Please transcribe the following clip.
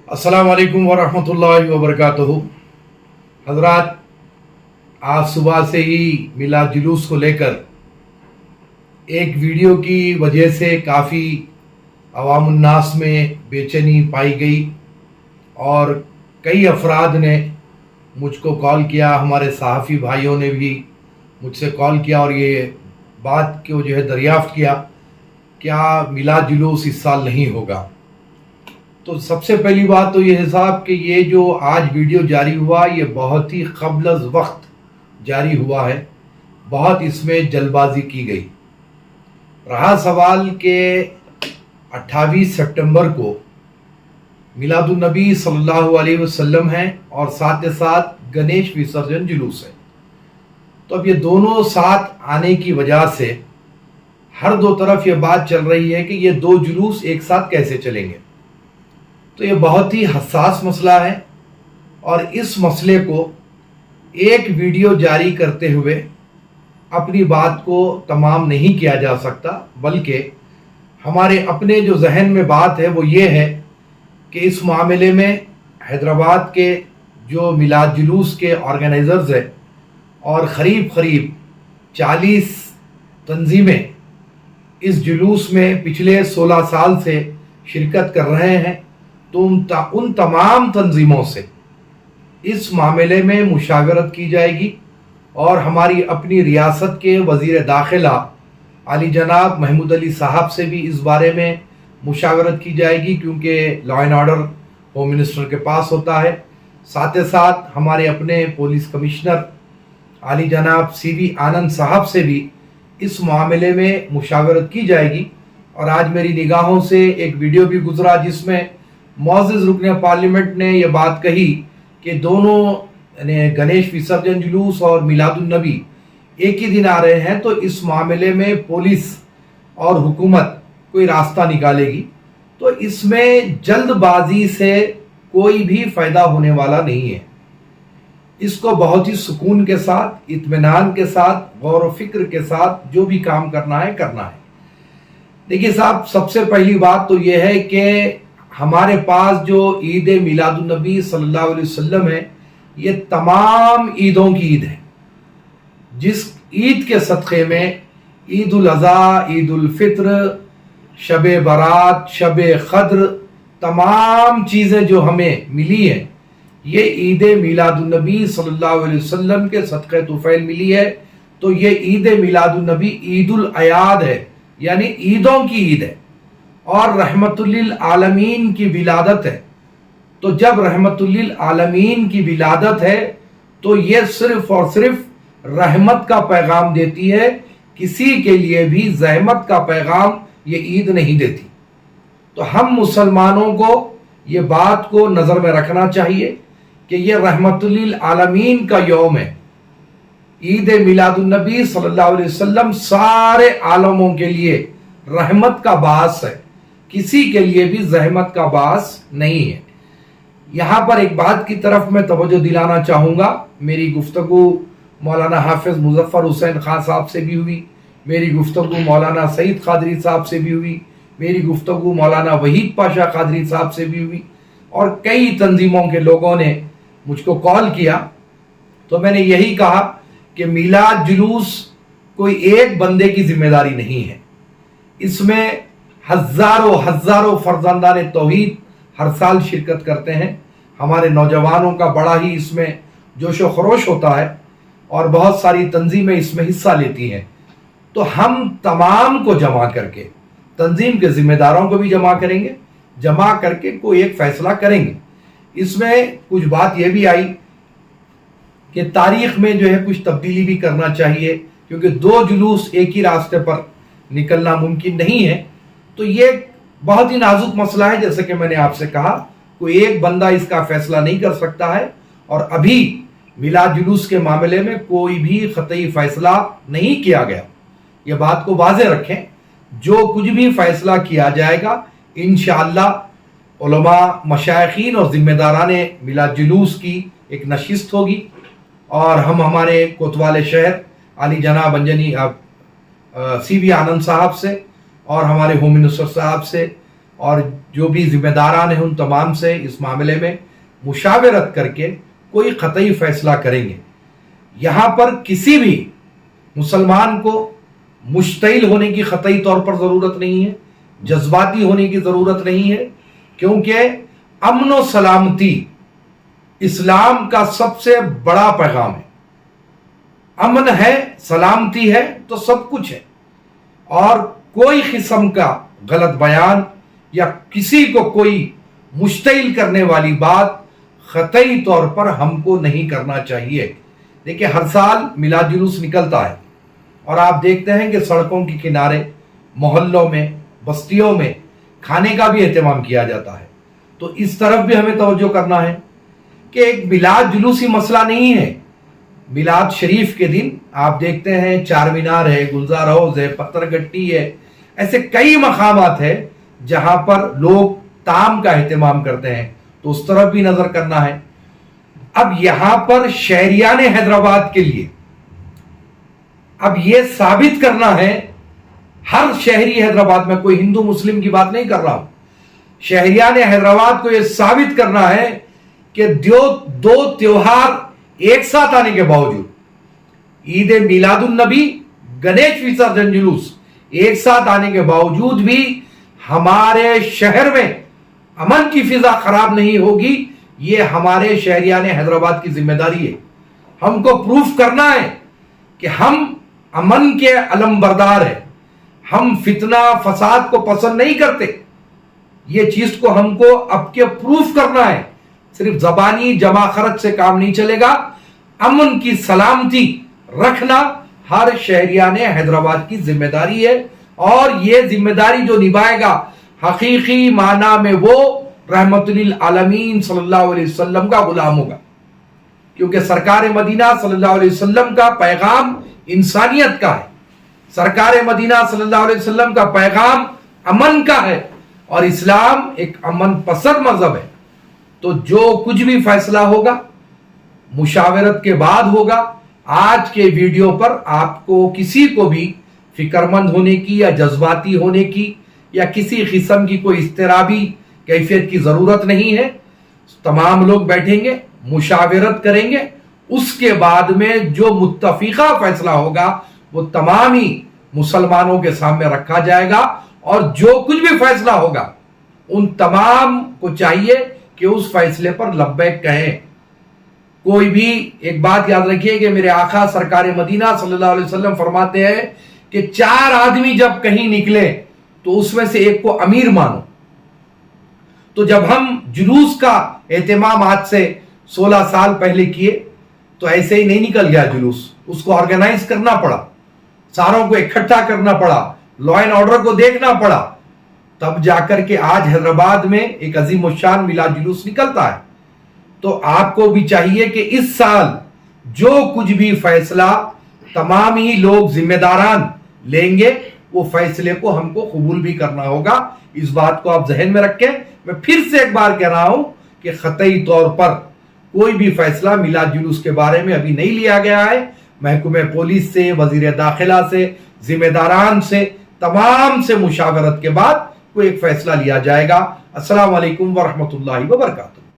अस्सलाम वालेकुम वरहमतुल्लाहि वबरकातुहू। हजरात, आज सुबह से ही मिलाद जुलूस को लेकर एक वीडियो की वजह से काफ़ी अवामुन्नास में बेचैनी पाई गई और कई अफराद ने मुझको कॉल किया, हमारे सहाफ़ी भाइयों ने भी मुझसे कॉल किया और ये बात को जो है दरियाफ़्त किया क्या मिलाद जुलूस इस साल नहीं होगा। तो सबसे पहली बात तो ये है साहब कि ये जो आज वीडियो जारी हुआ ये बहुत ही क़ब्ल अज़ वक्त जारी हुआ है, बहुत इसमें जल्दबाजी की गई। रहा सवाल के 28 सितंबर को मिलादुन नबी सल्लल्लाहु अलैहि वसल्लम है और साथ के साथ गणेश विसर्जन जुलूस है। तो अब ये दोनों साथ आने की वजह से हर दो तरफ ये बात चल रही है कि ये दो जुलूस एक साथ कैसे चलेंगे। तो ये बहुत ही हसास मसला है और इस मसले को एक वीडियो जारी करते हुए अपनी बात को तमाम नहीं किया जा सकता, बल्कि हमारे अपने जो जहन में बात है वो ये है कि इस मामले में हैदराबाद के जो मिलाद जुलूस के ऑर्गेनाइज़र्स हैं और क़रीब 40 तंजीमें इस जुलूस में पिछले 16 साल से शिरकत कर रहे हैं, तो उन तमाम तंजीमों से इस मामले में मुशावरत की जाएगी और हमारी अपनी रियासत के वज़ीर दाखिला आली जनाब महमूद अली साहब से भी इस बारे में मुशावरत की जाएगी, क्योंकि law and order home minister के पास होता है। साथ ही साथ हमारे अपने पुलिस कमिश्नर आली जनाब CV आनंद साहब से भी इस मामले में मुशावरत की जाएगी। और आज मेरी निगाहों से एक वीडियो भी गुजरा जिसमें मुअज़्ज़िज़ रुकन पार्लियामेंट ने यह बात कही कि दोनों गणेश विसर्जन जुलूस और मिलादुन नबी एक ही दिन आ रहे हैं, तो इस मामले में पुलिस और हुकूमत कोई रास्ता निकालेगी। तो इसमें जल्दबाजी से कोई भी फ़ायदा होने वाला नहीं है। इसको बहुत ही सुकून के साथ, इत्मीनान के साथ, गौर व फिक्र के साथ जो भी काम करना है करना है। देखिए साहब, सबसे पहली बात तो यह है कि हमारे पास जो ईद मिलादुन नबी सल्लल्लाहु अलैहि वसल्लम है ये तमाम ईदों की ईद है। जिस ईद के सदक़े में ईद उल अज़हा, ईद उल फित्र, शब बारात, शब क़द्र, तमाम चीज़ें जो हमें मिली हैं ये ईद मिलादुन नबी सल्लल्लाहु अलैहि वसल्लम के सदक़े तुफ़ैल मिली है। तो ये ईद मिलादुन नबी ईद उल अयाद है, यानी ईदों की ईद है और रहमतुल्लिल आलमीन की विलादत है। तो जब रहमतुल्लिल आलमीन की विलादत है तो ये सिर्फ और सिर्फ रहमत का पैगाम देती है, किसी के लिए भी ज़हमत का पैगाम ये ईद नहीं देती। तो हम मुसलमानों को ये बात को नज़र में रखना चाहिए कि ये रहमतुल्लिल आलमीन का यौम है। ईद मिलादुन नबी सल्लल्लाहु अलैहि वसल्लम सारे आलमों के लिए रहमत का बास है, किसी के लिए भी ज़हमत का बास नहीं है। यहाँ पर एक बात की तरफ मैं तवज्जो दिलाना चाहूँगा। मेरी गुफ्तगू मौलाना हाफिज़ मुज़फ़्फ़र हुसैन खान साहब से भी हुई, मेरी गुफ्तगू मौलाना सईद क़ादरी साहब से भी हुई, मेरी गुफ्तगू मौलाना वहीद पाशा क़ादरी साहब से भी हुई और कई तंजीमों के लोगों ने मुझको कॉल किया। तो मैंने यही कहा कि मिलाद जुलूस कोई एक बंदे की जिम्मेदारी नहीं है। इसमें हज़ारों फर्जंदान तौहीद हर साल शिरकत करते हैं। हमारे नौजवानों का बड़ा ही इसमें जोश व खरोश होता है और बहुत सारी तंजीमें इसमें हिस्सा लेती हैं। तो हम तमाम को जमा करके, तंजीम के ज़िम्मेदारों को भी जमा करेंगे, जमा करके कोई एक फ़ैसला करेंगे। इसमें कुछ बात यह भी आई कि तारीख़ में जो है कुछ तब्दीली भी करना चाहिए, क्योंकि दो जुलूस एक ही रास्ते पर निकलना मुमकिन नहीं है। तो ये बहुत ही नाजुक मसला है, जैसे कि मैंने आपसे कहा, कोई एक बंदा इसका फैसला नहीं कर सकता है और अभी मिलाद जुलूस के मामले में कोई भी क़तई फ़ैसला नहीं किया गया। ये बात को वाज़ेह रखें, जो कुछ भी फ़ैसला किया जाएगा इंशाअल्लाह उलमा, मशाइखीन और ज़िम्मेदाराने मिलाद जुलूस की एक नशिस्त होगी और हम हमारे कोतवाल शहर आली जनाब CV आनंद साहब से और हमारे होम मिनिस्टर साहब से और जो भी जिम्मेदारान हैं उन तमाम से इस मामले में मुशावरत करके कोई क़तई फैसला करेंगे। यहाँ पर किसी भी मुसलमान को मुश्तइल होने की क़तई तौर पर ज़रूरत नहीं है, जज्बाती होने की ज़रूरत नहीं है, क्योंकि अमन व सलामती इस्लाम का सबसे बड़ा पैगाम है। अमन है, सलामती है तो सब कुछ है, और कोई किस्म का गलत बयान या किसी को कोई मुश्तइल करने वाली बात क़तई तौर पर हमको नहीं करना चाहिए। देखिए, हर साल मिलाद जुलूस निकलता है और आप देखते हैं कि सड़कों के किनारे, मोहल्लों में, बस्तियों में खाने का भी एहतमाम किया जाता है। तो इस तरफ भी हमें तवज्जो करना है कि एक मिलाद जुलूसी मसला नहीं है। मिलाद शरीफ के दिन आप देखते हैं चार मीनार है, गुलजार हाउस है, पत्थर गट्टी है, ऐसे कई मकामात है जहां पर लोग ताम का एहतमाम करते हैं, तो उस तरफ भी नजर करना है। अब यहां पर शहरियान हैदराबाद के लिए अब यह साबित करना है, हर शहरी हैदराबाद में, कोई हिंदू मुस्लिम की बात नहीं कर रहा हूं, शहरियान हैदराबाद को यह साबित करना है कि दो त्योहार एक साथ आने के बावजूद, ईद मिलादुन नबी, गणेश विसर्जन जुलूस एक साथ आने के बावजूद भी हमारे शहर में अमन की फिजा खराब नहीं होगी। ये हमारे शहरियान हैदराबाद की जिम्मेदारी है। हमको प्रूफ करना है कि हम अमन के अलमबरदार हैं, हम फितना फसाद को पसंद नहीं करते। ये चीज को हमको अब के प्रूफ करना है। सिर्फ जबानी जमा खर्च से काम नहीं चलेगा। अमन की सलामती रखना हर शहरियान हैदराबाद की जिम्मेदारी है, और ये जिम्मेदारी जो निभाएगा हकीकी माना में वो रहमतुल आलमीन सल्लल्लाहु अलैहि वसल्लम का गुलाम होगा, क्योंकि सरकार मदीना सल्लल्लाहु अलैहि वसल्लम का पैगाम इंसानियत का है। सरकार मदीना सल्लल्लाहु अलैहि वसल्लम का पैगाम अमन का है, और इस्लाम एक अमन पसंद मजहब है। तो जो कुछ भी फैसला होगा मुशावरत के बाद होगा। आज के वीडियो पर आपको किसी को भी फिक्रमंद होने की या जज्बाती होने की या किसी किस्म की कोई इस्तिराबी कैफियत की जरूरत नहीं है। तमाम लोग बैठेंगे, मुशावरत करेंगे, उसके बाद में जो मुत्तफिका फैसला होगा वो तमाम ही मुसलमानों के सामने रखा जाएगा, और जो कुछ भी फैसला होगा उन तमाम को चाहिए कि उस फैसले पर लब्बैक कहें। कोई भी, एक बात याद रखिए कि मेरे आका सरकार मदीना सल्लल्लाहु अलैहि वसल्लम फरमाते हैं कि 4 आदमी जब कहीं निकले तो उसमें से एक को अमीर मानो। तो जब हम जुलूस का एहतमाम आज से 16 साल पहले किए तो ऐसे ही नहीं निकल गया जुलूस, उसको ऑर्गेनाइज करना पड़ा, सारों को इकट्ठा करना पड़ा, लॉ एंड ऑर्डर को देखना पड़ा, तब जाकर के आज हैदराबाद में एक अजीम शान मिलाद जुलूस निकलता है। तो आपको भी चाहिए कि इस साल जो कुछ भी फैसला तमाम ही लोग जिम्मेदारान लेंगे, वो फैसले को हमको कबूल भी करना होगा। इस बात को आप जहन में रखें। मैं फिर से एक बार कह रहा हूं कि क़तई तौर पर कोई भी फैसला मिलाद जुलूस के बारे में अभी नहीं लिया गया है। महकमे पुलिस से, वजीर दाखिला से, जिम्मेदारान से, तमाम से मुशावरत के बाद कोई एक फैसला लिया जाएगा। अस्सलाम वालेकुम व रहमतुल्लाहि व बरकातहू।